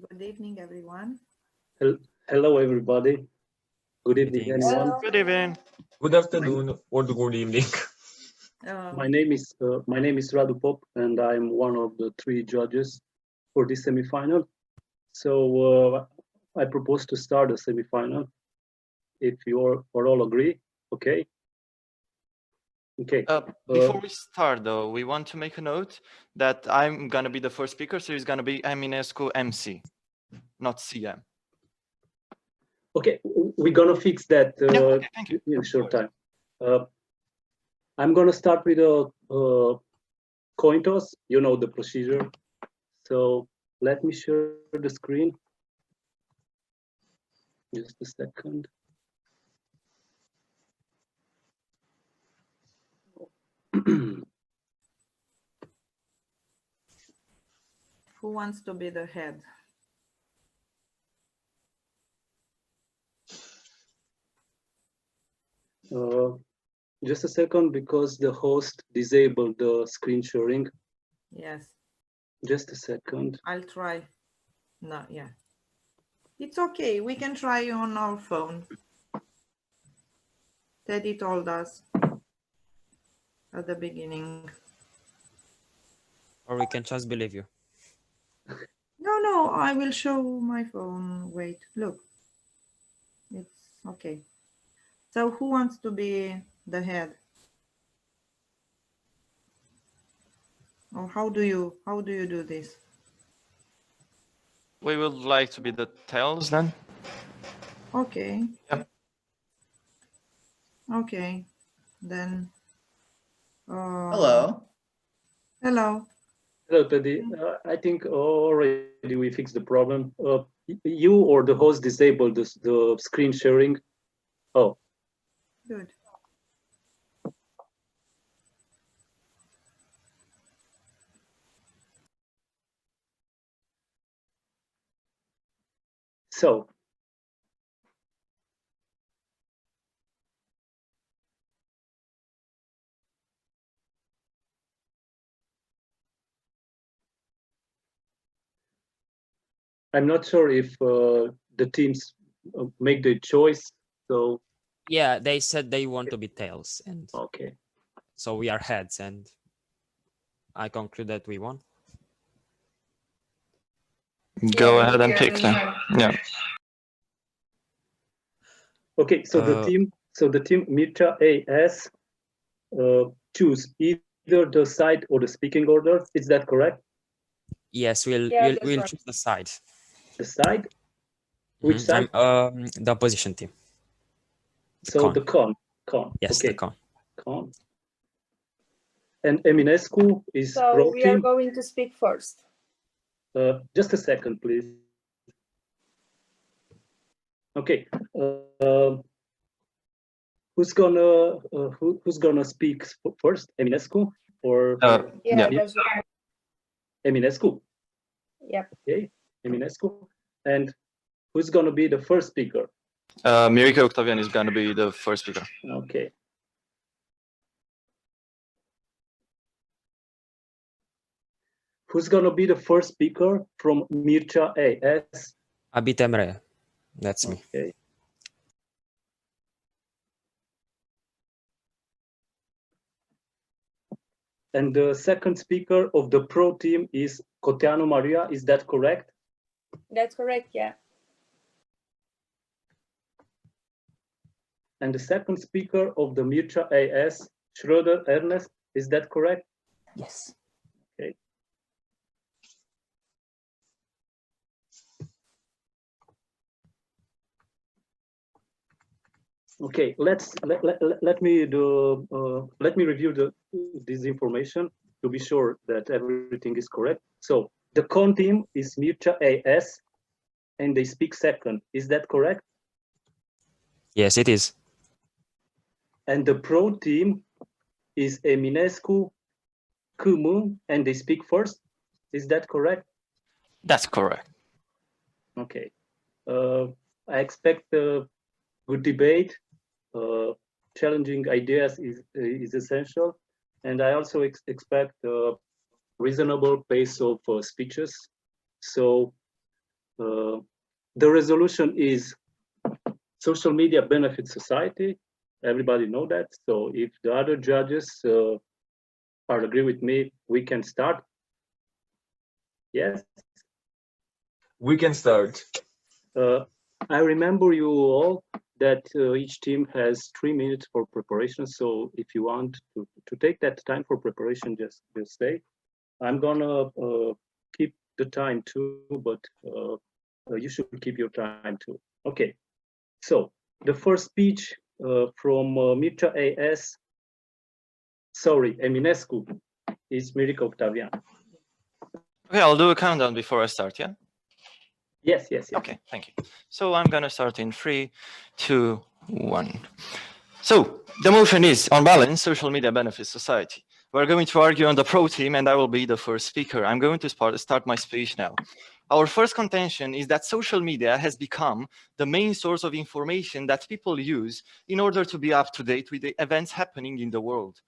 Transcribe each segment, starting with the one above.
Good evening, everyone. Hello, everybody. Good evening, everyone. Good evening. Good afternoon or good evening. My name is Radu, and I'm one of the 3 judges for this semifinal. So I propose to start the semifinal. If you all agree, okay. Okay. Before we start, though, we want to make a note that I'm gonna be the first speaker, so it's gonna be Eminescu MC, not CM. Okay, we're gonna fix that okay, thank you. in a short time. I'm gonna start with a coin toss. You know the procedure. So let me share the screen. Just a second. Who wants to be the head? Just a second, because the host disabled the screen sharing. Yes. Just a second. I'll try. No, yeah. It's okay. We can try on our phone. Teddy told us at the beginning. Or we can just believe you. No, I will show my phone. Wait, look. It's okay. So who wants to be the head? Or how do you do this? We would like to be the tails then. Okay. Yep. Okay. Then. Hello. Hello. Hello, Teddy. I think already we fixed the problem. You or the host disabled the screen sharing. Oh. Good. So. I'm not sure if the teams make the choice. So yeah, they said they want to be tails, and okay. So we are heads, and I conclude that we won. Go ahead and pick them. Yeah. Okay, so the team Mircea AS choose either the side or the speaking order. Is that correct? Yes, we'll choose the side. The side? Which side? The opposition team. So the con. Yes, okay. the con. And Eminescu is so we are going to speak first. Just a second, please. Okay. Who's gonna speak first? Eminescu or yeah. Eminescu. Yep. Okay, Eminescu. And who's gonna be the first speaker? Mirică Octavian is gonna be the first speaker. Okay. Who's gonna be the first speaker from Mircea AS? Abit Emre. That's me. Okay. And the second speaker of the pro team is Coteanu Maria. Is that correct? That's correct, yeah. And the second speaker of the Mircea AS, Schroder Ernest. Is that correct? Yes. Okay. Okay, let me review this information to be sure that everything is correct. So the con team is Mircea AS, and they speak second. Is that correct? Yes, it is. And the pro team is Eminescu, Câmâ, and they speak first. Is that correct? That's correct. Okay. I expect a good debate. Challenging ideas is essential, and I also expect a reasonable pace of speeches. So The resolution is social media benefits society. Everybody know that. So if the other judges agree with me, we can start. Yes. We can start. I remember you all that each team has 3 minutes for preparation. So if you want to take that time for preparation, just stay. I'm gonna keep the time too, but you should keep your time too. Okay. So the first speech from Mircea AS, sorry, Eminescu, is Mirică Octavian. Okay, I'll do a countdown before I start, yeah? Yes. Okay, thank you. So I'm gonna start in 3, 2, 1. So the motion is, on balance, social media benefits society. We're going to argue on the pro team, and I will be the first speaker. I'm going to start my speech now. Our first contention is that social media has become the main source of information that people use in order to be up to date with the events happening in the world.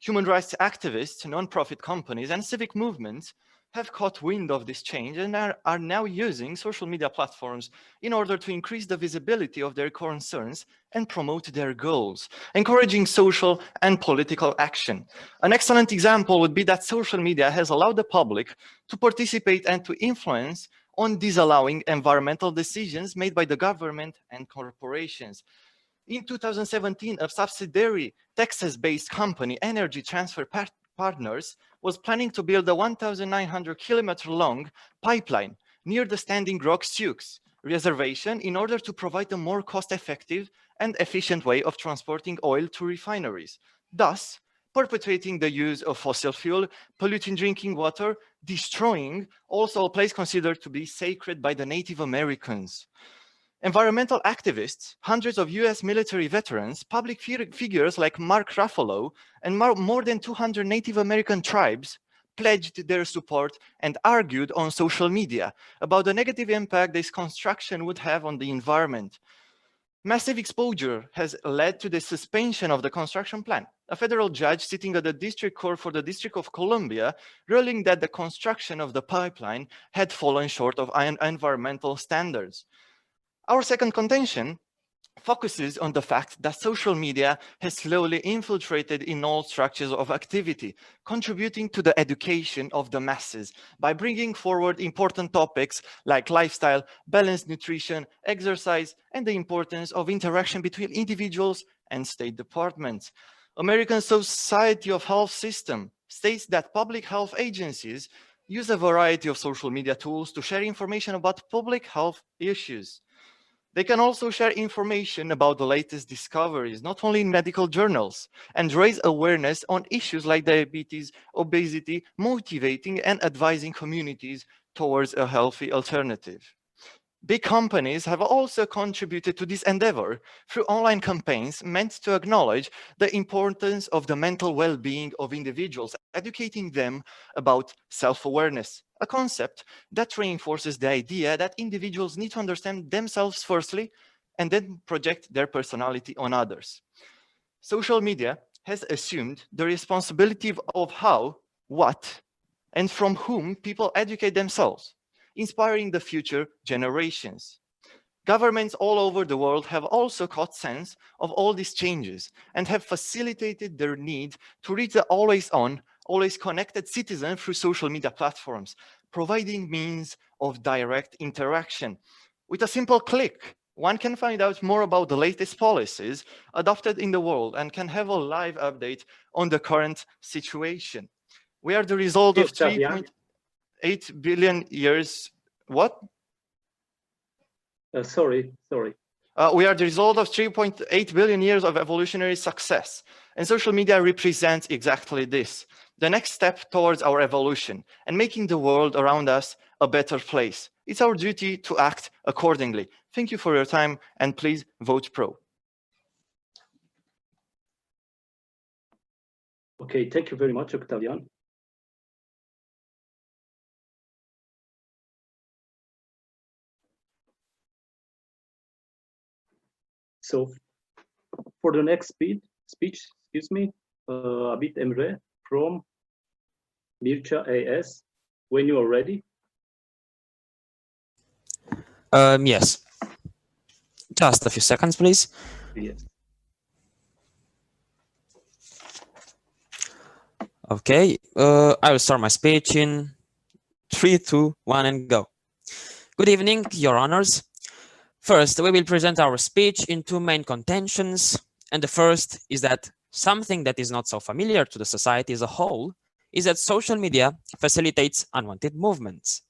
Human rights activists, non-profit companies, and civic movements have caught wind of this change and are now using social media platforms in order to increase the visibility of their concerns and promote their goals, encouraging social and political action. An excellent example would be that social media has allowed the public to participate and to influence on disallowing environmental decisions made by the government and corporations. In 2017, a subsidiary Texas-based company, Energy Transfer Partners, was planning to build a 1,900-kilometer-long pipeline near the Standing Rock Sioux reservation in order to provide a more cost-effective and efficient way of transporting oil to refineries, thus perpetuating the use of fossil fuel, polluting drinking water, destroying also a place considered to be sacred by the Native Americans. Environmental activists, hundreds of US military veterans, public figures like Mark Ruffalo, and more than 200 Native American tribes pledged their support and argued on social media about the negative impact this construction would have on the environment. Massive exposure has led to the suspension of the construction plan. A federal judge sitting at the District Court for the District of Columbia ruling that the construction of the pipeline had fallen short of environmental standards. Our second contention focuses on the fact that social media has slowly infiltrated in all structures of activity, contributing to the education of the masses by bringing forward important topics like lifestyle, balanced nutrition, exercise, and the importance of interaction between individuals and state departments. American Society of Health System states that public health agencies use a variety of social media tools to share information about public health issues. They can also share information about the latest discoveries, not only in medical journals, and raise awareness on issues like diabetes, obesity, motivating and advising communities towards a healthy alternative. Big companies have also contributed to this endeavor through online campaigns meant to acknowledge the importance of the mental well-being of individuals, educating them about self-awareness, a concept that reinforces the idea that individuals need to understand themselves firstly and then project their personality on others. Social media has assumed the responsibility of how, what, and from whom people educate themselves, inspiring the future generations. Governments all over the world have also caught sense of all these changes and have facilitated their need to reach the always-on, always connected citizen through social media platforms, providing means of direct interaction. With a simple click, one can find out more about the latest policies adopted in the world and can have a live update on the current situation. We are the result of 3.8 billion years. What? Sorry. We are the result of 3.8 billion years of evolutionary success, and social media represents exactly this, the next step towards our evolution and making the world around us a better place. It's our duty to act accordingly. Thank you for your time, and please vote pro. Okay, thank you very much, Octavian. So for the next speech, Abit Emre from Mircea AS, when you are ready. Yes. Just a few seconds, please. Yes. Okay, I will start my speech in 3, 2, 1, and go. Good evening, Your Honors. First, we will present our speech in two main contentions, and the first is that something that is not so familiar to the society as a whole is that social media facilitates unwanted movements.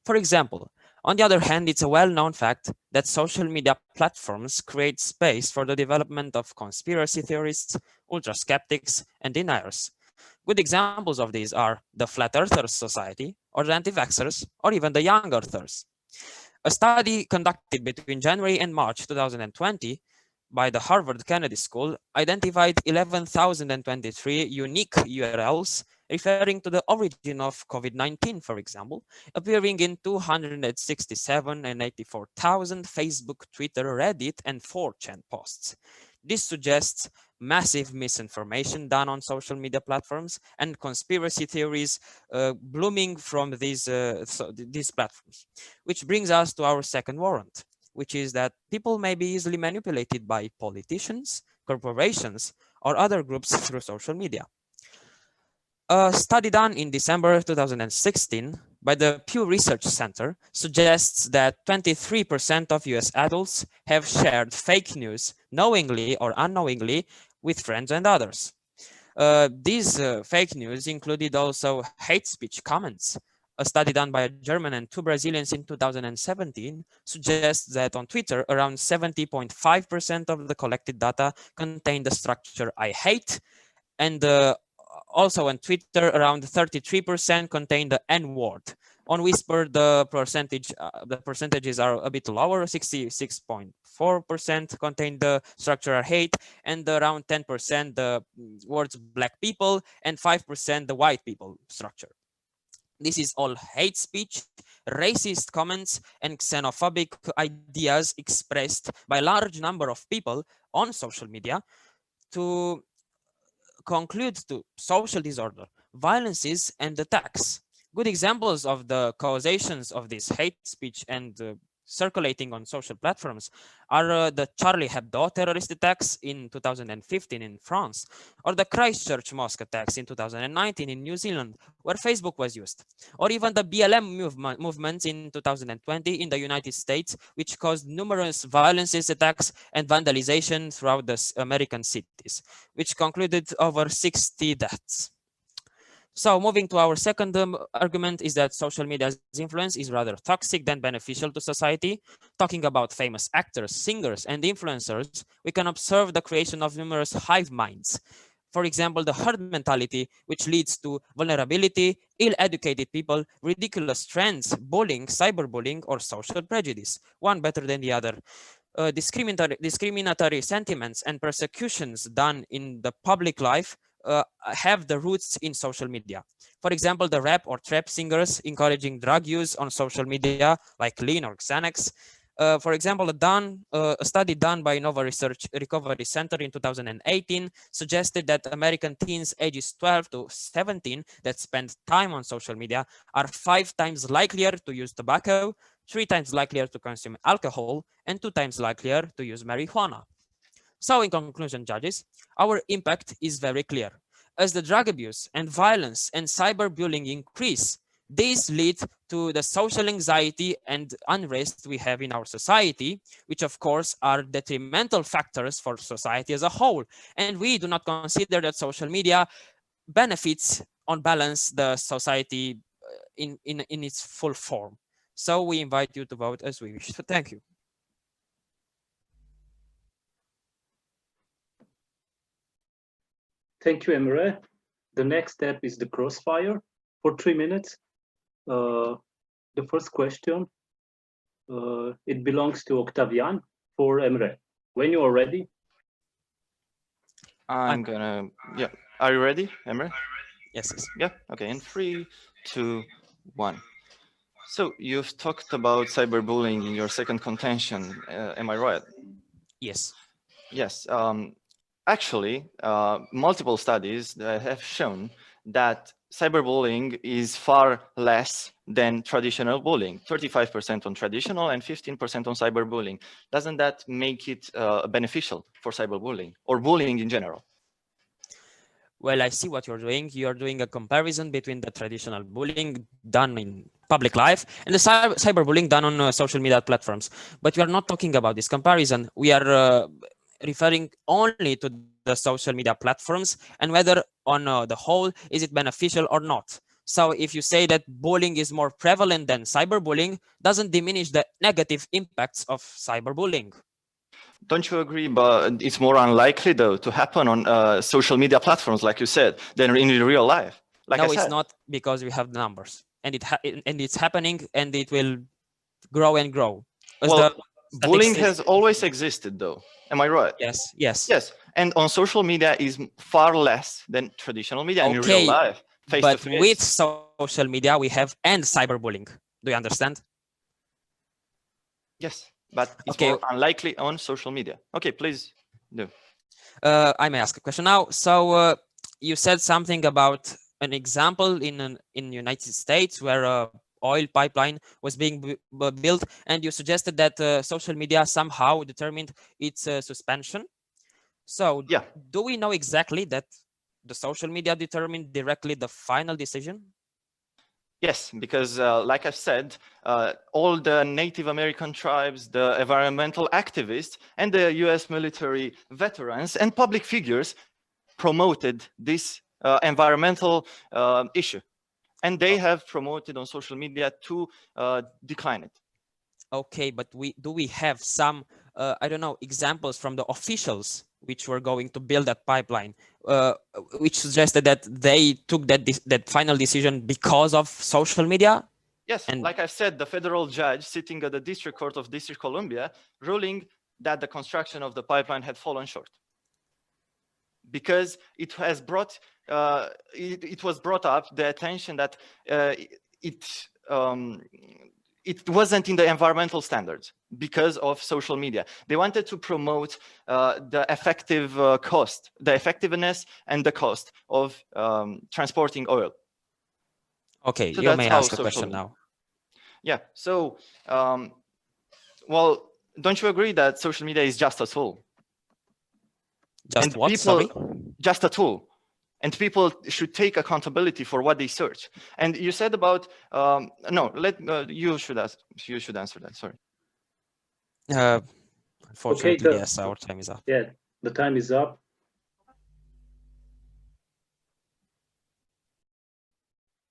For example, on the other hand, it's a well-known fact that social media platforms create space for the development of conspiracy theorists, ultra-skeptics, and deniers. Good examples of these are the Flat Earthers Society, or the anti-vaxxers, or even the Young Earthers. A study conducted between January and March 2020 by the Harvard Kennedy School identified 11,023 unique URLs referring to the origin of COVID-19, for example, appearing in 267 and 84,000 Facebook, Twitter, Reddit, and 4chan posts. This suggests massive misinformation done on social media platforms and conspiracy theories blooming from these platforms, which brings us to our second warrant, which is that people may be easily manipulated by politicians, corporations, or other groups through social media. A study done in December 2016 by the Pew Research Center suggests that 23% of US adults have shared fake news knowingly or unknowingly with friends and others. These fake news included also hate speech comments. A study done by a German and 2 Brazilians in 2017 suggests that on Twitter, around 70.5% of the collected data contained the structure "I hate," and also on Twitter, around 33% contained the N-word. On Whisper, the percentages are a bit lower. 66.4% contain the structure hate, and around 10% the words black people, and 5% the white people structure. This is all hate speech, racist comments, and xenophobic ideas expressed by a large number of people on social media to conclude to social disorder, violences, and attacks. Good examples of the causations of this hate speech and circulating on social platforms are the Charlie Hebdo terrorist attacks in 2015 in France, or the Christchurch mosque attacks in 2019 in New Zealand, where Facebook was used, or even the BLM movements in 2020 in the United States, which caused numerous violences, attacks, and vandalization throughout the American cities, which concluded over 60 deaths. So moving to our second argument is that social media's influence is rather toxic than beneficial to society. Talking about famous actors, singers, and influencers, we can observe the creation of numerous hive minds. For example, the herd mentality, which leads to vulnerability, ill-educated people, ridiculous trends, bullying, cyberbullying, or social prejudice, one better than the other. Discriminatory sentiments and persecutions done in the public life have the roots in social media. For example, the rap or trap singers encouraging drug use on social media, like Lean or Xanax. For example, a study done by Nova Research Recovery Center in 2018 suggested that American teens ages 12 to 17 that spend time on social media are 5 times likelier to use tobacco, 3 times likelier to consume alcohol, and 2 times likelier to use marijuana. So in conclusion, judges, our impact is very clear. As the drug abuse and violence and cyberbullying increase, these lead to the social anxiety and unrest we have in our society, which of course are detrimental factors for society as a whole. And we do not consider that social media benefits on balance the society in its full form. So we invite you to vote as we wish. So thank you. Thank you, Emre. The next step is the crossfire for 3 minutes. The first question, it belongs to Octavian for Emre. When you are ready. Yeah. Are you ready, Emre? Yes. Yeah, okay, in 3, 2, 1. So you've talked about cyberbullying in your second contention, am I right? Yes. Yes. Actually, multiple studies have shown that cyberbullying is far less than traditional bullying, 35% on traditional and 15% on cyberbullying. Doesn't that make it beneficial for cyberbullying or bullying in general? Well, I see what you're doing. You're doing a comparison between the traditional bullying done in public life and the cyberbullying done on social media platforms. But we are not talking about this comparison. We are referring only to the social media platforms and whether on the whole is it beneficial or not. So if you say that bullying is more prevalent than cyberbullying, doesn't diminish the negative impacts of cyberbullying. Don't you agree? But it's more unlikely, though, to happen on social media platforms, like you said, than in real life. Like no, I said. It's not, because we have the numbers, and it's happening, and it will grow and grow. Well, bullying has always existed, though. Am I right? Yes, yes. Yes, and on social media is far less than traditional media in real life, face to face. But with social media, we have and cyberbullying. Do you understand? Yes, but it's more unlikely on social media. Okay, please do. I may ask a question now. So you said something about an example in United States where a oil pipeline was being built, and you suggested that social media somehow determined its suspension. So yeah, do we know exactly that the social media determined directly the final decision? Yes, because like I said, all the Native American tribes, the environmental activists, and the US military veterans and public figures promoted this environmental issue. And they have promoted on social media to decline it. Okay, but do we have some, I don't know, examples from the officials which were going to build that pipeline, which suggested that they took that final decision because of social media? Yes, and like I said, the federal judge sitting at the District Court of District Columbia ruling that the construction of the pipeline had fallen short. Because it has brought, it was brought up the attention that it wasn't in the environmental standards because of social media. They wanted to promote the effective cost, the effectiveness and the cost of transporting oil. Okay, so you may ask a question now. Yeah, so, well, don't you agree that social media is just a tool? Just what, sorry? Just a tool. And people should take accountability for what they search. And you said about no, you should answer that. Sorry. Unfortunately, okay, yes, our time is up. Yeah, the time is up.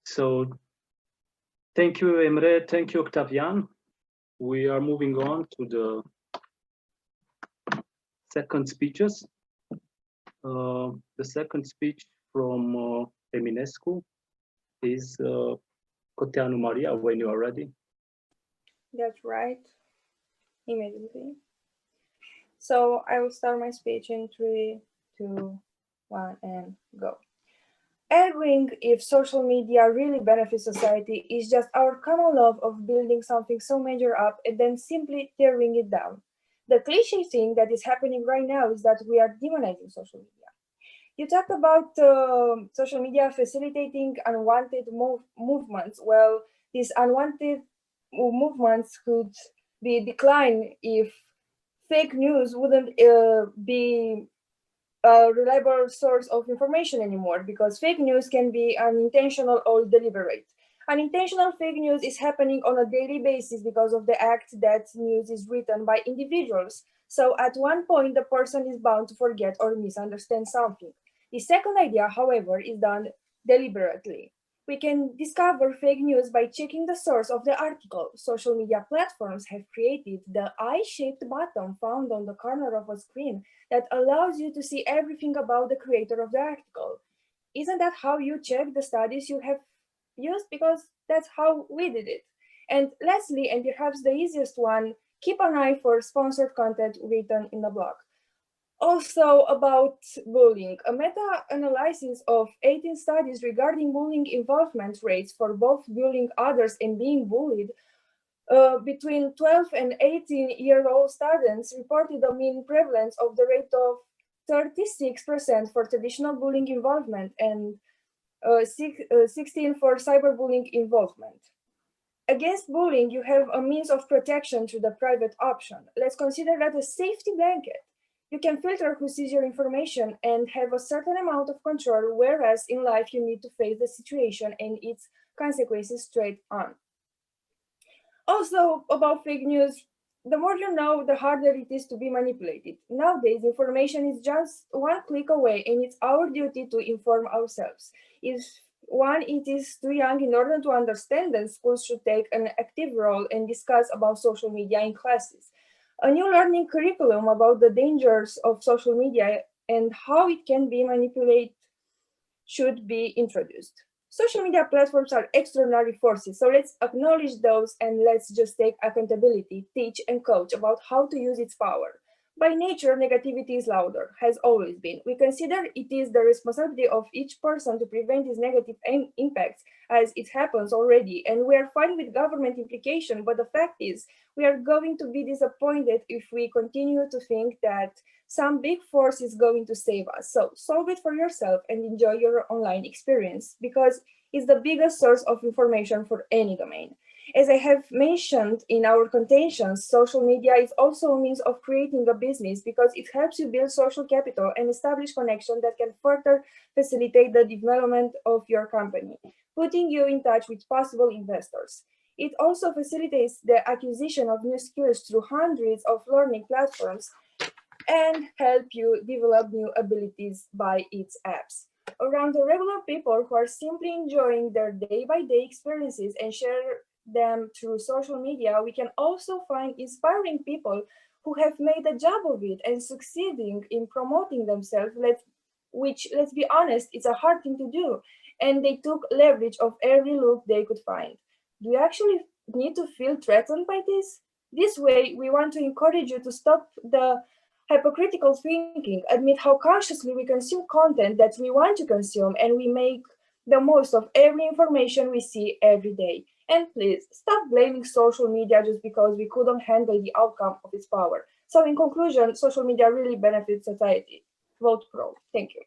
So, thank you, Emre. Thank you, Octavian. We are moving on to the second speeches. The second speech from Eminescu is Coteanu Maria, when you are ready. That's right. Immediately. So I will start my speech in 3, 2, 1, and go. Arguing if social media really benefits society is just our common love of building something so major up and then simply tearing it down. The cliche thing that is happening right now is that we are demonizing social media. You talked about social media facilitating unwanted movements. Well, these unwanted movements could be declined if fake news wouldn't be a reliable source of information anymore, because fake news can be unintentional or deliberate. Unintentional fake news is happening on a daily basis because of the act that news is written by individuals. So at one point, the person is bound to forget or misunderstand something. The second idea, however, is done deliberately. We can discover fake news by checking the source of the article. Social media platforms have created the eye-shaped button found on the corner of a screen that allows you to see everything about the creator of the article. Isn't that how you check the studies you have used? Because that's how we did it. And lastly, and perhaps the easiest one, keep an eye for sponsored content written in the blog. Also about bullying, a meta-analysis of 18 studies regarding bullying involvement rates for both bullying others and being bullied between 12 and 18-year-old students reported a mean prevalence of the rate of 36% for traditional bullying involvement and 16 for cyberbullying involvement. Against bullying, you have a means of protection through the private option. Let's consider that a safety blanket. You can filter who sees your information and have a certain amount of control, whereas in life you need to face the situation and its consequences straight on. Also, about fake news, the more you know, the harder it is to be manipulated. Nowadays, information is just one click away, and it's our duty to inform ourselves. If one, it is too young in order to understand, then schools should take an active role and discuss about social media in classes. A new learning curriculum about the dangers of social media and how it can be manipulated should be introduced. Social media platforms are extraordinary forces, so let's acknowledge those and let's just take accountability, teach and coach about how to use its power. By nature, negativity is louder, has always been. We consider it is the responsibility of each person to prevent these negative impacts, as it happens already, and we are fine with government implication, but the fact is, we are going to be disappointed if we continue to think that some big force is going to save us. So solve it for yourself and enjoy your online experience, because it's the biggest source of information for any domain. As I have mentioned in our contentions, social media is also a means of creating a business because it helps you build social capital and establish connections that can further facilitate the development of your company, putting you in touch with possible investors. It also facilitates the acquisition of new skills through hundreds of learning platforms and help you develop new abilities by its apps. Around the regular people who are simply enjoying their day-by-day experiences and share them through social media, we can also find inspiring people who have made a job of it and succeeding in promoting themselves, which, let's be honest, it's a hard thing to do. And they took leverage of every loop they could find. Do you actually need to feel threatened by this? This way, we want to encourage you to stop the hypocritical thinking, admit how consciously we consume content that we want to consume, and we make the most of every information we see every day. And please, stop blaming social media just because we couldn't handle the outcome of its power. So in conclusion, social media really benefits society. Vote pro. Thank you.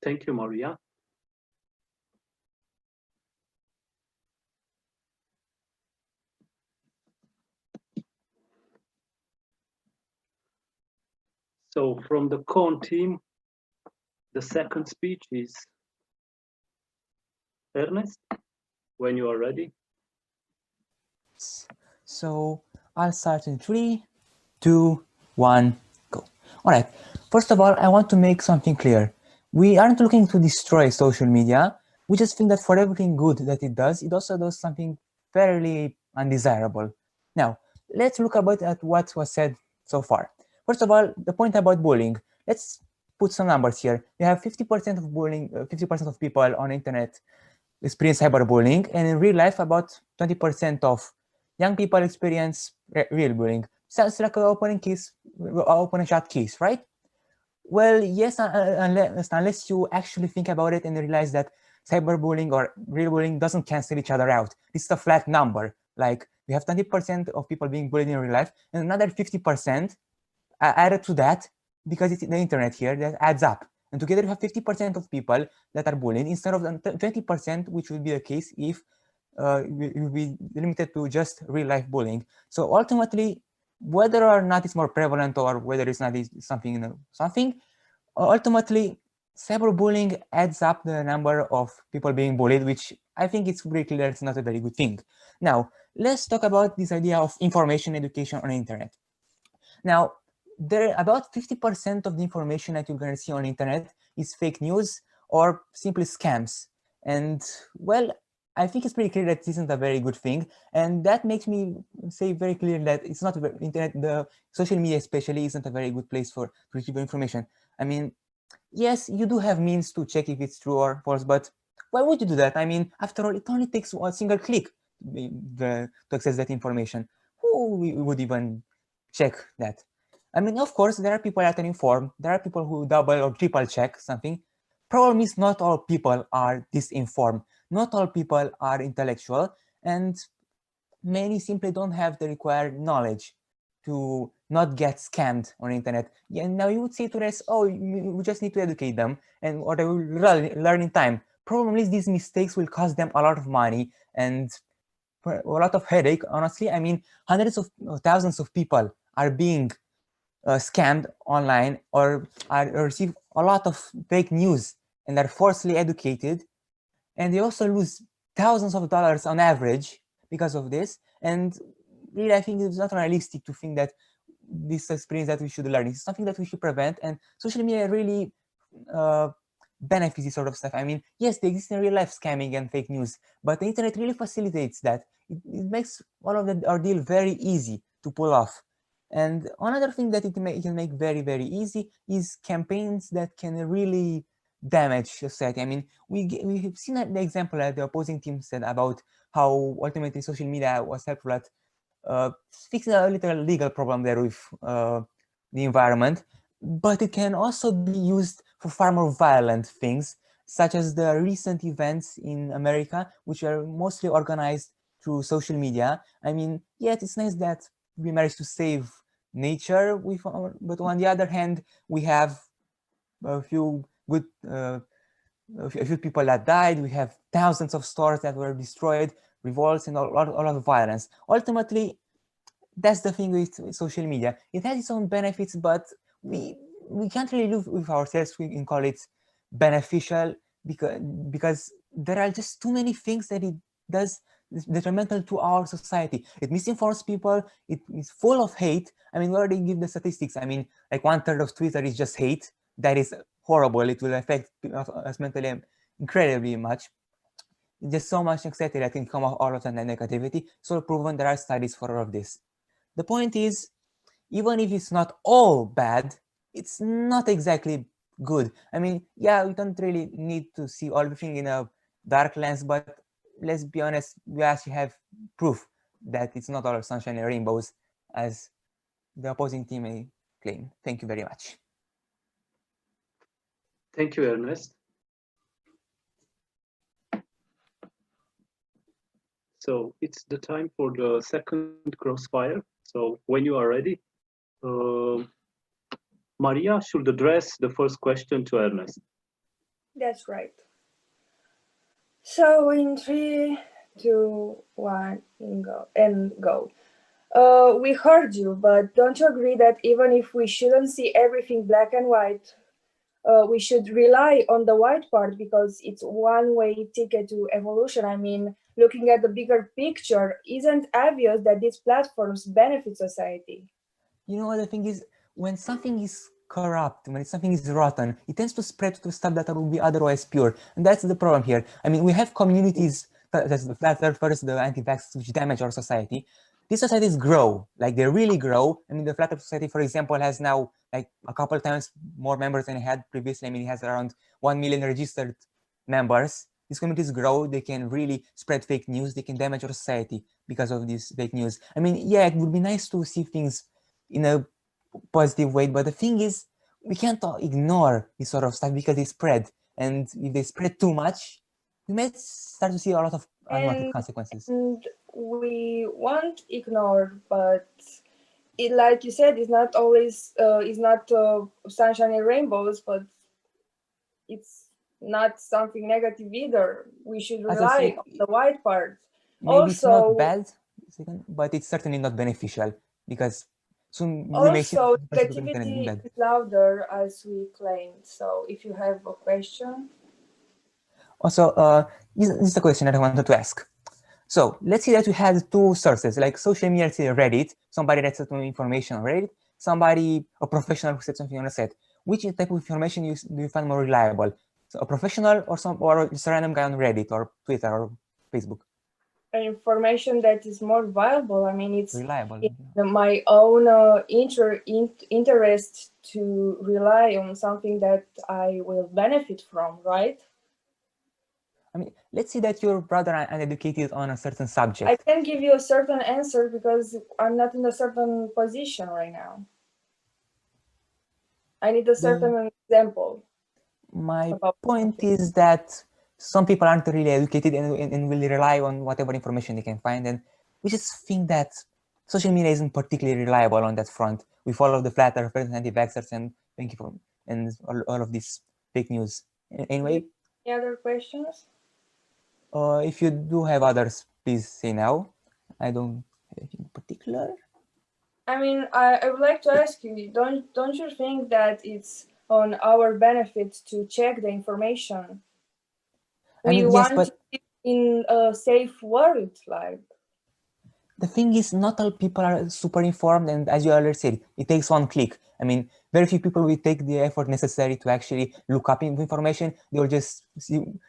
Thank you, Maria. So from the Con team, the second speech is Ernest, when you are ready. So I'll start in 3, 2, 1, go. All right. First of all, I want to make something clear. We aren't looking to destroy social media. We just think that for everything good that it does, also does something fairly undesirable. Now, let's look a bit at what was said so far. First of all, the point about bullying. Let's put some numbers here. We have 50% of bullying, 50% of people on the internet experience cyberbullying, and in real life, about 20% of young people experience real bullying. Sounds like an open shot case, right? Well, yes, unless you actually think about it and realize that cyberbullying or real bullying doesn't cancel each other out. This is a flat number. Like we have 20% of people being bullied in real life, and another 50% added to that because it's the internet here that adds up. And together you have 50% of people that are bullied instead of 20%, which would be the case if we would be limited to just real life bullying. So ultimately, whether or not it's more prevalent or whether it's not something, ultimately, cyberbullying adds up the number of people being bullied, which I think it's very clear it's not a very good thing. Now, let's talk about this idea of information education on the internet. Now, about 50% of the information that you're going to see on the internet is fake news or simply scams. And well, I think it's pretty clear that this isn't a very good thing. And that makes me say very clear that it's not internet, the social media especially isn't a very good place to retrieve information. I mean, yes, you do have means to check if it's true or false, but why would you do that? I mean, after all, it only takes a single click to access that information. Who would even check that? I mean, of course, there are people that are informed. There are people who double or triple check something. Problem is not all people are disinformed. Not all people are intellectual, and many simply don't have the required knowledge to not get scammed on the internet. Yeah, now you would say to us, oh, we just need to educate them, and or they will learn in time. Problem is, these mistakes will cost them a lot of money and a lot of headache. Honestly, I mean, hundreds of thousands of people are being scammed online or receive a lot of fake news and are falsely educated, and they also lose thousands of dollars on average because of this. And really, I think it's not realistic to think that this experience that we should learn is something that we should prevent. And social media really benefits this sort of stuff. I mean, yes, they exist in real life, scamming and fake news, but the internet really facilitates that. It makes all of the ordeal very easy to pull off. And another thing that it can make very, very easy is campaigns that can really damage society. I mean, we've seen the example that the opposing team said about how ultimately social media was helpful at fixing a little legal problem there with the environment, but it can also be used for far more violent things, such as the recent events in America, which are mostly organized through social media. I mean, yeah, it's nice that we managed to save nature, but on the other hand, we have a few good, a few people that died. We have thousands of stores that were destroyed, revolts, and a lot of violence. Ultimately, that's the thing with social media. It has its own benefits, but we can't really live with ourselves and call it beneficial because there are just too many things that it does detrimental to our society. It misinforms people. It is full of hate. I mean, we already give the statistics. I mean, like 1/3 of Twitter is just hate. That is horrible. It will affect us mentally incredibly much. There's so much anxiety that can come out all of that negativity. So proven, there are studies for all of this. The point is, even if it's not all bad, it's not exactly good. I mean, yeah, we don't really need to see everything in a dark lens, but let's be honest, we actually have proof that it's not all sunshine and rainbows, as the opposing team may claim. Thank you very much. Thank you, Ernest. So it's the time for the second crossfire. So when you are ready, Maria should address the first question to Ernest. That's right. So in 3, 2, 1, go. We heard you, but don't you agree that even if we shouldn't see everything black and white, we should rely on the white part because it's one-way ticket to evolution? I mean, looking at the bigger picture, isn't obvious that these platforms benefit society? You know what the thing is? When something is corrupt, when something is rotten, it tends to spread to stuff that would be otherwise pure. And that's the problem here. I mean, we have communities, that's the flat earthers, the anti-vaxxers, which damage our society. These societies grow, like they really grow. I mean, the Flat Earth Society, for example, has now like a couple times more members than it had previously. I mean, it has around 1 million registered members. These communities grow, they can really spread fake news, they can damage our society because of this fake news. I mean, yeah, it would be nice to see things in a positive way, but the thing is, we can't ignore this sort of stuff because they spread. And if they spread too much, we might start to see a lot of unwanted consequences. And we won't ignore, but it, like you said, is not always sunshine and rainbows, but it's not something negative either. We should rely on the white part. Maybe also, it's not bad, but it's certainly not beneficial because soon we may see negativity is louder as we claimed. So if you have a question. Also, this is the question that I wanted to ask. So let's say that we had two sources, like social media, let's say Reddit, somebody that said information on Reddit, somebody, a professional who said something on a set. Which type of information do you find more reliable? So a professional or just a random guy on Reddit or Twitter or Facebook? Information that is more viable. I mean, it's reliable. My own interest to rely on something that I will benefit from, right? I mean, let's say that you're rather uneducated on a certain subject. I can give you a certain answer because I'm not in a certain position right now. I need a certain example. My point is that some people aren't really educated and will rely on whatever information they can find. And we just think that social media isn't particularly reliable on that front. We follow the flat earthers and anti-vaxxers and thank you for and all of this fake news. Anyway. Any other questions? If you do have others, please say now. I don't have anything in particular. I mean, I would like to ask you, don't you think that it's on our benefit to check the information? We want to live in a safe world, like. The thing is, not all people are super informed, and as you already said, it takes one click. I mean, very few people will take the effort necessary to actually look up information. They'll just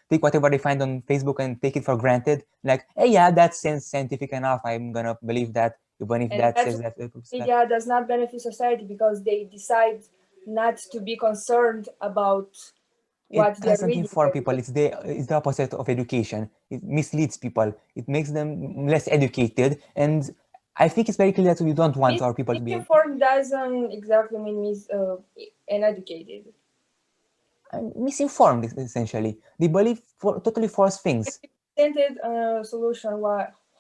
take whatever they find on Facebook and take it for granted. Like, hey, yeah, that seems scientific enough. I'm gonna believe that, even if that says that. Media does not benefit society because they decide not to be concerned about what they're reading. It doesn't inform people. It's the opposite of education. It misleads people. It makes them less educated. And I think it's very clear that we don't want our people to be misinformed. Doesn't exactly mean uneducated. Misinformed, essentially. They believe totally false things. Presented a solution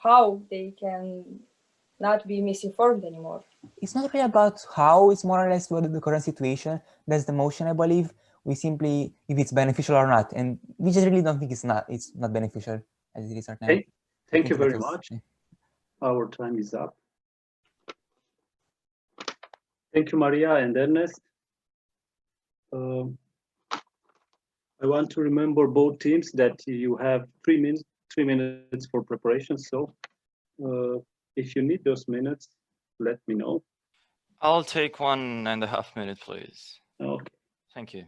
how they can not be misinformed anymore. It's not really about how, it's more or less what the current situation. That's the motion, I believe. We simply, if it's beneficial or not, and we just really don't think it's not beneficial as it is right now. Okay. Thank you very much. Our time is up. Thank you, Maria and Ernest. I want to remember both teams that you have 3 minutes for preparation. So if you need those minutes, let me know. I'll take 1.5 minutes, please. Okay. Thank you.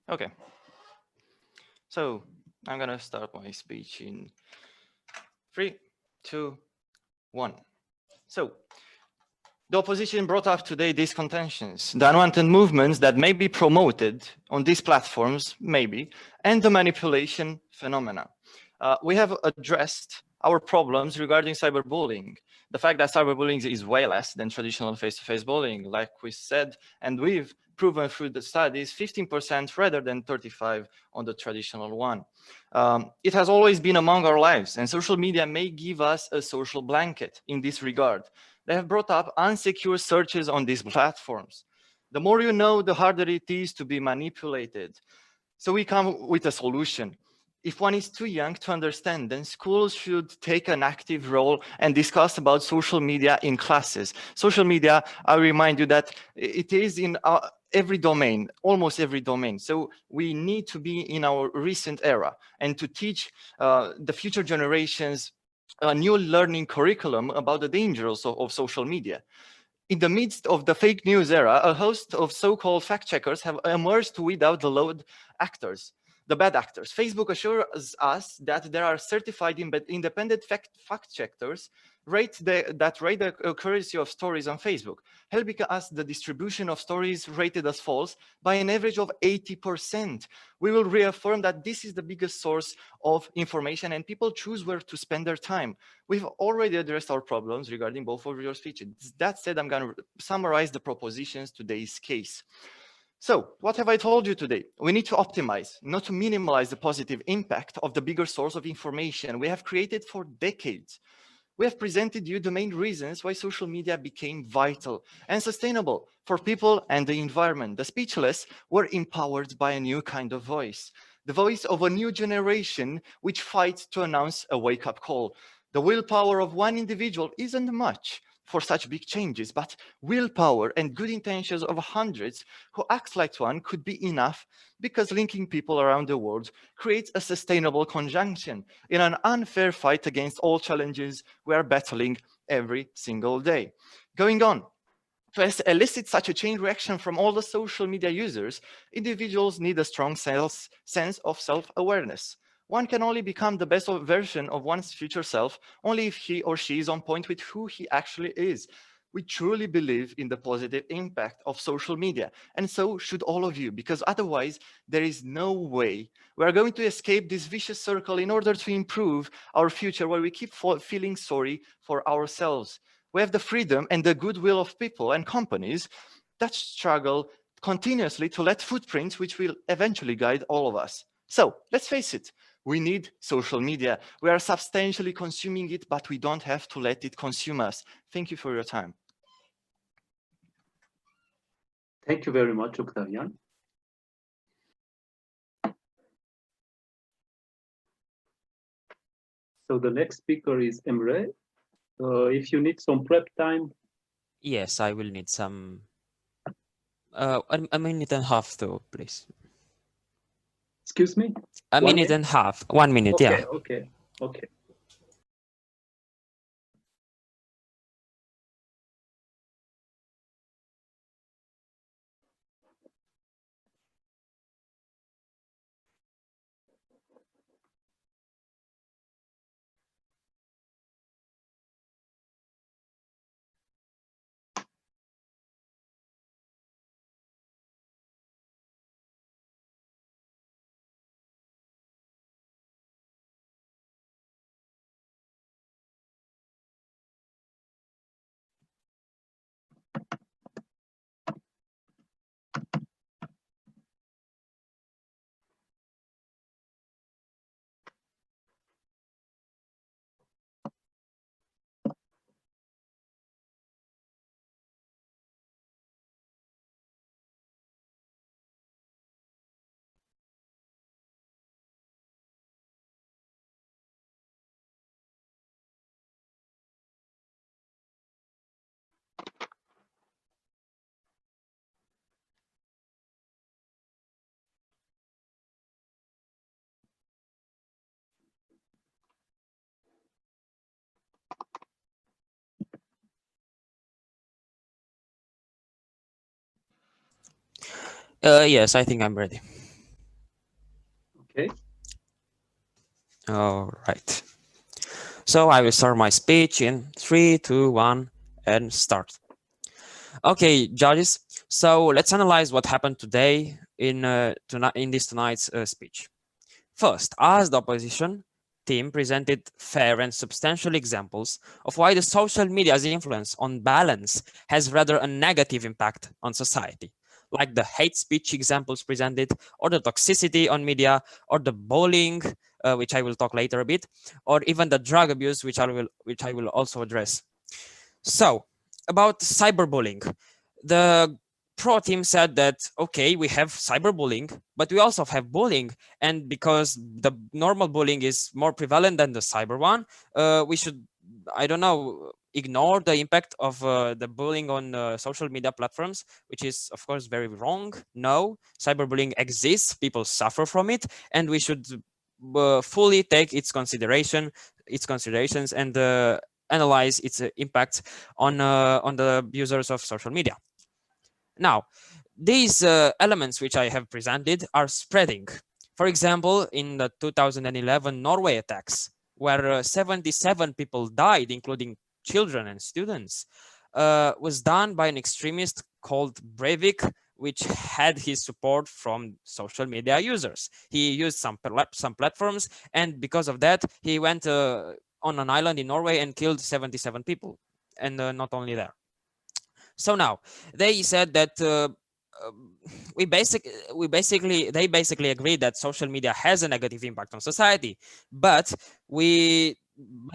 Okay. So I'm going to start my speech in 3, 2, 1. So the opposition brought up today these contentions, the unwanted movements that may be promoted on these platforms, maybe, and the manipulation phenomena. We have addressed our problems regarding cyberbullying. The fact that cyberbullying is way less than traditional face-to-face bullying, like we said, and we've proven through the studies 15% rather than 35% on the traditional one. It has always been among our lives, and social media may give us a social blanket in this regard. They have brought up unsecure searches on these platforms. The more you know, the harder it is to be manipulated. So we come with a solution. If one is too young to understand, then schools should take an active role and discuss about social media in classes. Social media, I remind you that it is in every domain, almost every domain. So we need to be in our recent era and to teach the future generations a new learning curriculum about the dangers of social media. In the midst of the fake news era, a host of so-called fact checkers have emerged to weed out the loud actors. The bad actors. Facebook assures us that there are certified independent fact checkers that rate the accuracy of stories on Facebook, helping us the distribution of stories rated as false by an average of 80%. We will reaffirm that this is the biggest source of information and people choose where to spend their time. We've already addressed our problems regarding both of your speeches. That said, I'm going to summarize the propositions today's case. So what have I told you today? We need to optimize, not to minimize the positive impact of the bigger source of information we have created for decades. We have presented you the main reasons why social media became vital and sustainable for people and the environment. The speechless were empowered by a new kind of voice, the voice of a new generation which fights to announce a wake-up call. The willpower of one individual isn't much for such big changes, but willpower and good intentions of hundreds who act like one could be enough, because linking people around the world creates a sustainable conjunction in an unfair fight against all challenges we are battling every single day. Going on, to elicit such a chain reaction from all the social media users, individuals need a strong sense of self-awareness. One can only become the best version of one's future self only if he or she is on point with who he actually is. We truly believe in the positive impact of social media, and so should all of you, because otherwise there is no way we are going to escape this vicious circle in order to improve our future, where we keep feeling sorry for ourselves. We have the freedom and the goodwill of people and companies that struggle continuously to let footprints which will eventually guide all of us. So let's face it, we need social media. We are substantially consuming it, but we don't have to let it consume us. Thank you for your time. Thank you very much, Octavian. So the next speaker is Emre. If you need some prep time. Yes, I will need some, a minute and a half though, please. Excuse me? A minute and a half, 1 minute, okay, yeah. Okay. Yes, I think I'm ready. Okay. All right. So I will start my speech in 3, 2, 1, and start. Okay, judges. So let's analyze what happened today in this tonight's speech. First, as the opposition team presented fair and substantial examples of why the social media's influence on balance has rather a negative impact on society, like the hate speech examples presented, or the toxicity on media, or the bullying, which I will talk later a bit, or even the drug abuse, which I will also address. So, about cyberbullying, the pro team said that, okay, we have cyberbullying, but we also have bullying, and because the normal bullying is more prevalent than the cyber one, we should, I don't know, ignore the impact of the bullying on social media platforms, which is of course very wrong. No, cyberbullying exists, people suffer from it, and we should fully take its considerations and analyze its impact on the users of social media. Now, these elements which I have presented are spreading. For example, in the 2011 Norway attacks, where 77 people died, including children and students, was done by an extremist called Breivik, which had his support from social media users. He used some platforms, and because of that, he went on an island in Norway and killed 77 people, and not only there. So now, they said that they basically agree that social media has a negative impact on society, but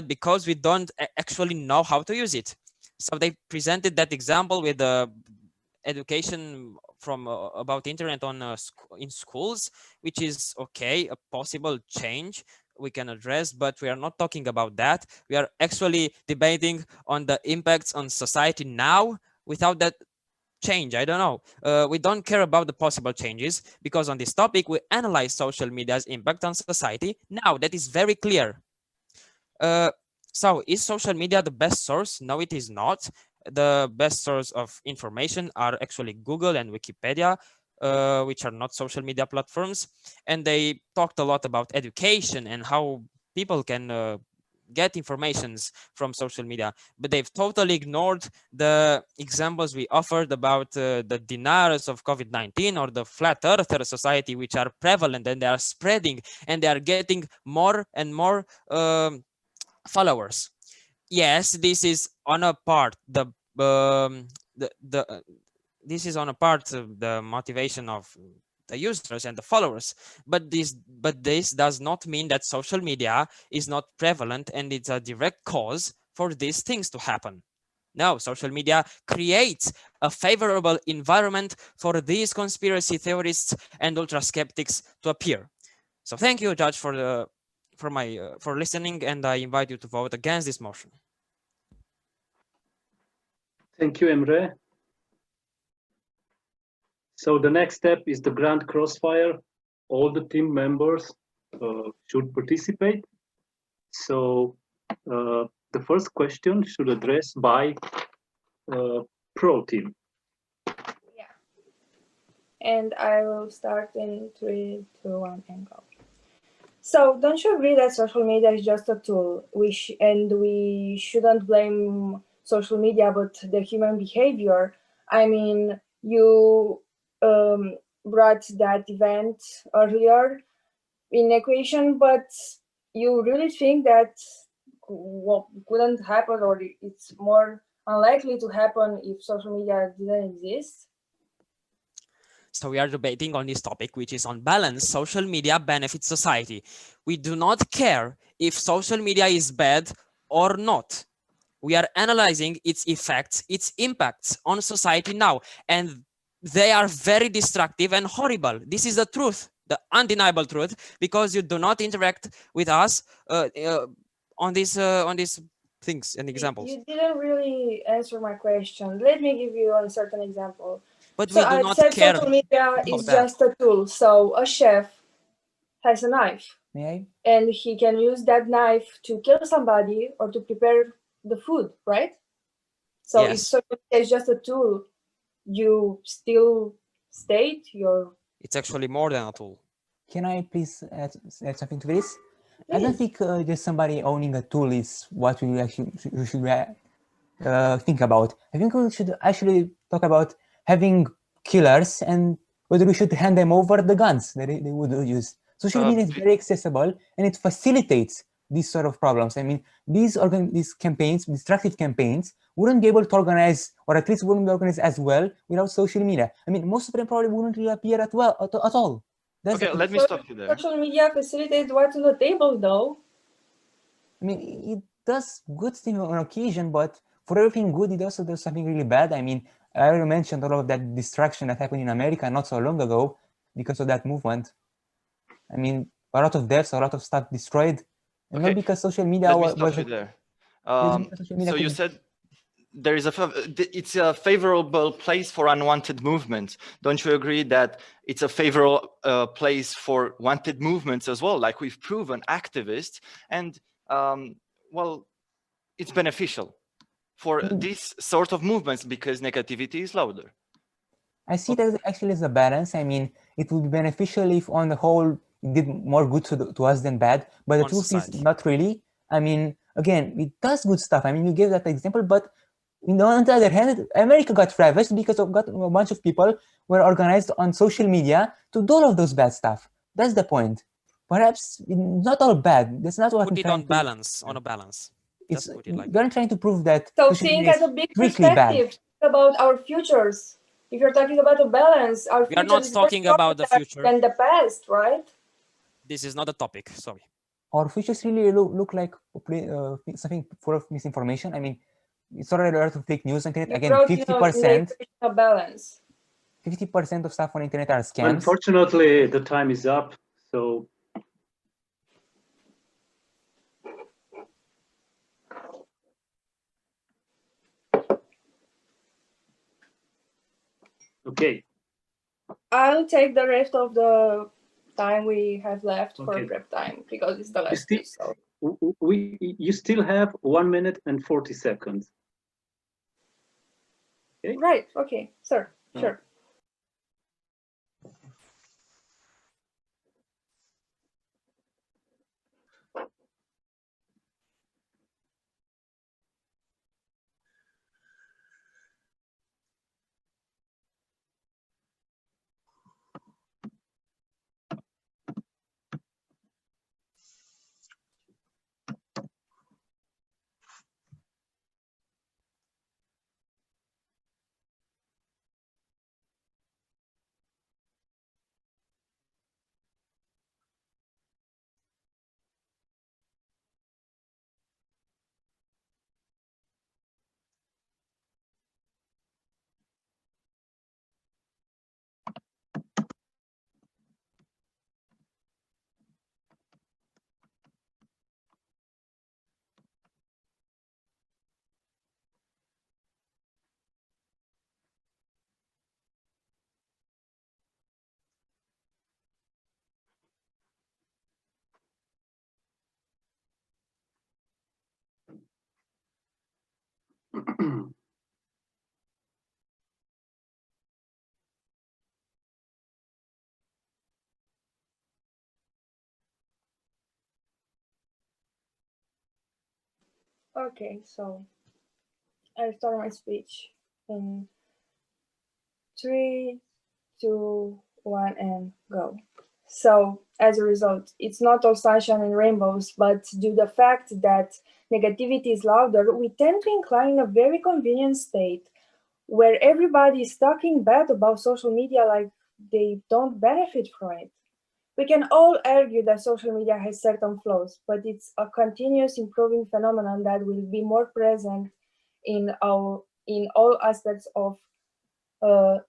because we don't actually know how to use it. So they presented that example with the education from about internet on in schools, which is okay, a possible change we can address, but we are not talking about that. We are actually debating on the impacts on society now. Without that change, I don't know, we don't care about the possible changes, because on this topic we analyze social media's impact on society now. That is very clear. So is social media the best source? No, it is not. The best source of information are actually Google and Wikipedia, which are not social media platforms. And they talked a lot about education and how people can get informations from social media, but they've totally ignored the examples we offered about the deniers of COVID-19 or the flat earther society, which are prevalent and they are spreading and they are getting more and more followers. Yes, this is on a part this is on a part of the motivation of the users and the followers, but this does not mean that social media is not prevalent and it's a direct cause for these things to happen. No, social media creates a favorable environment for these conspiracy theorists and ultra skeptics to appear. So thank you, Judge, for listening, and I invite you to vote against this motion. Thank you, Emre. So the next step is the grand crossfire. All the team members should participate. So the first question should address by pro team. Yeah. And I will start in 3, 2, 1, and go. So don't you agree that social media is just a tool? We shouldn't blame social media, but the human behavior. I mean, you brought that event earlier in equation, but you really think that couldn't happen, or it's more unlikely to happen if social media didn't exist? So we are debating on this topic, which is on balance, social media benefits society. We do not care if social media is bad or not. We are analyzing its effects, its impacts on society now, and they are very destructive and horrible. This is the truth, the undeniable truth, because you do not interact with us on these things and examples. You didn't really answer my question. Let me give you a certain example. But so we do I not said care. Social media is just a tool. So a chef has a knife. And he can use that knife to kill somebody or to prepare the food, right? So yes. If social media is just a tool, you still state your... It's actually more than a tool. Can I please add something to this? Please. I don't think just somebody owning a tool is what we actually should think about. I think we should actually talk about having killers and whether we should hand them over the guns that they would use. Social media is very accessible and it facilitates these sort of problems. I mean, these campaigns, destructive campaigns, wouldn't be able to organize, or at least wouldn't be organized as well without social media. I mean, most of them probably wouldn't really appear at all. Okay, let me stop you there. Social media facilitates what's on the table, though. I mean, it does good things on occasion, but for everything good, it also does something really bad. I mean, I already mentioned all of that destruction that happened in America not so long ago because of that movement. I mean, a lot of deaths, a lot of stuff destroyed, and not because social media was... Let me stop you there. So you said there is it's a favorable place for unwanted movements. Don't you agree that it's a favorable place for wanted movements as well? Like we've proven, activists, and well, it's beneficial for this sort of movements because negativity is louder. I see that actually as a balance. I mean, it would be beneficial if on the whole it did more good to us than bad, but the truth is not really. I mean, again, it does good stuff. I mean, you gave that example, but on the other hand, America got ravaged because a bunch of people were organized on social media to do all of those bad stuff. That's the point. Perhaps not all bad. That's not what put it on balance, on a balance. It's, we're trying to prove that. So think as a big perspective about our futures. If you're talking about the balance, our We are future not is talking much about the shorter future. than the past, right? This is not the topic, sorry. Our futures really look like something full of misinformation. I mean, it's already a lot of fake news on internet. Again, 50%. Balance. 50% of stuff on internet are scams. Unfortunately, the time is up. So okay. I'll take the rest of the time we have left for Okay. prep time because it's the last still- speech. So. You still have 1 minute and 40 seconds. Okay. Right. Okay. Sir. Oh. Sure. Okay, so I'll start my speech in 3, 2, 1, and go. So, as a result, it's not all sunshine and rainbows, but due to the fact that negativity is louder, we tend to incline in a very convenient state where everybody is talking bad about social media like they don't benefit from it. We can all argue that social media has certain flaws, but it's a continuous improving phenomenon that will be more present in all aspects of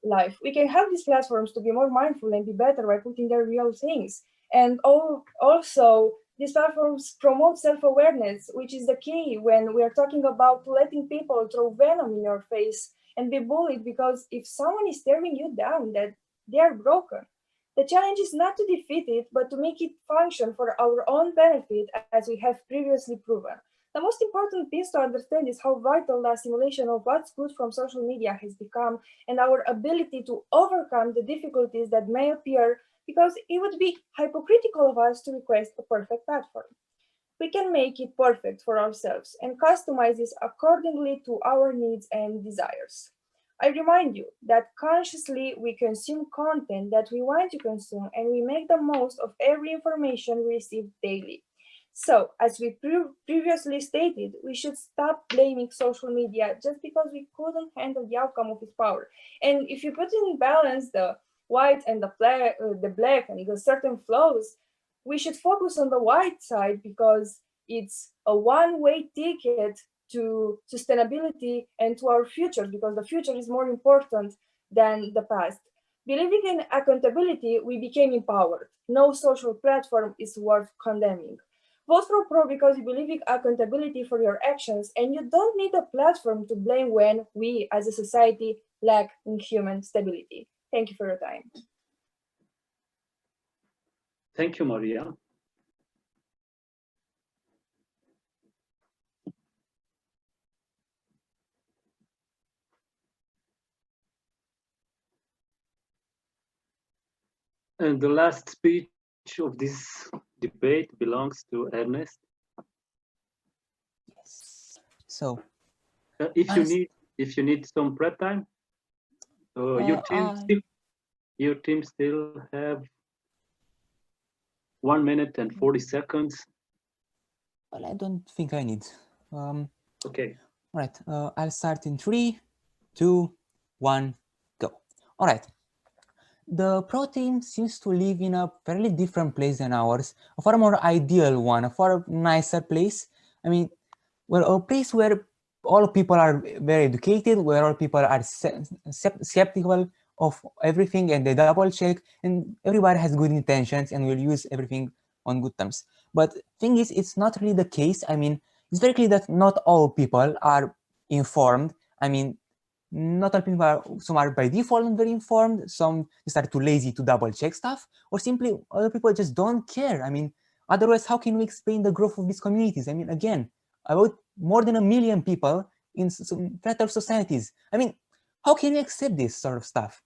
life. We can help these platforms to be more mindful and be better by putting their real things. And also, these platforms promote self-awareness, which is the key when we are talking about letting people throw venom in your face and be bullied, because if someone is tearing you down, that they are broken. The challenge is not to defeat it, but to make it function for our own benefit, as we have previously proven. The most important piece to understand is how vital the assimilation of what's good from social media has become, and our ability to overcome the difficulties that may appear, because it would be hypocritical of us to request a perfect platform. We can make it perfect for ourselves and customize this accordingly to our needs and desires. I remind you that consciously we consume content that we want to consume, and we make the most of every information we receive daily. So, as we previously stated, we should stop blaming social media just because we couldn't handle the outcome of its power. And if you put in balance the white and the black and the certain flows, we should focus on the white side because it's a one-way ticket to sustainability and to our future, because the future is more important than the past. Believing in accountability, we became empowered. No social platform is worth condemning. Vote for Pro because you believe in accountability for your actions, and you don't need a platform to blame when we as a society lack in human stability. Thank you for your time. Thank you, Maria. And the last speech of this debate belongs to Ernest. Yes. So, if you need some prep time, your team still have 1 minute and 40 seconds. Well, I don't think I need. Okay. Right. I'll start in 3, 2, 1, go. All right. The pro team seems to live in a fairly different place than ours, a far more ideal one, a far nicer place. I mean, well, a place where all people are very educated, where all people are skeptical of everything and they double check, and everybody has good intentions and will use everything on good terms. But thing is, it's not really the case. I mean, it's very clear that not all people are informed. I mean, not all people are, some are by default not very informed, some just are too lazy to double check stuff, or simply other people just don't care. I mean, otherwise, how can we explain the growth of these communities? I mean, again, about more than 1 million people in flat earth societies. I mean, how can we accept this sort of stuff?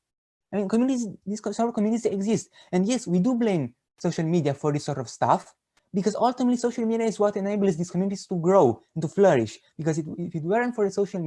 I mean, communities, these sort of communities exist. And yes, we do blame social media for this sort of stuff, because ultimately social media is what enables these communities to grow and to flourish. Because if it weren't for the social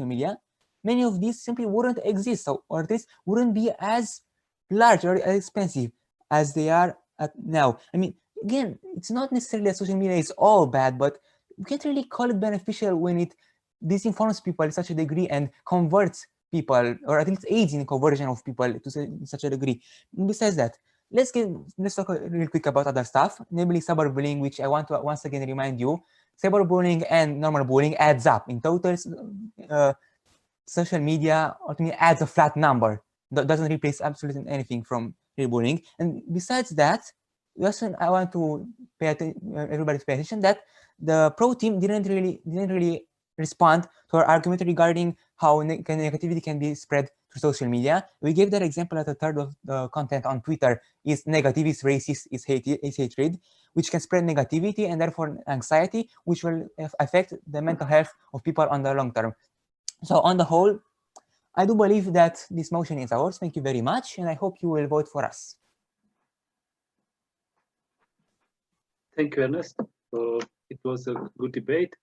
media, many of these simply wouldn't exist, or at least wouldn't be as large or as expensive as they are now. I mean, again, it's not necessarily that social media is all bad, but we can't really call it beneficial when it disinforms people to such a degree and converts people, or at least aids in conversion of people to such a degree. And besides that, let's talk real quick about other stuff, namely cyberbullying, which I want to once again remind you, cyberbullying and normal bullying adds up. In total, social media ultimately adds a flat number that doesn't replace absolutely anything from real bullying. And besides that, also I want to everybody to pay attention that the pro team didn't really respond to our argument regarding how negativity can be spread through social media. We gave that example that a third of the content on Twitter is negative, is racist, is hatred, which can spread negativity and therefore anxiety, which will affect the mental health of people on the long term. So on the whole, I do believe that this motion is ours. Thank you very much, and I hope you will vote for us. Thank you, Ernest. It was a good debate.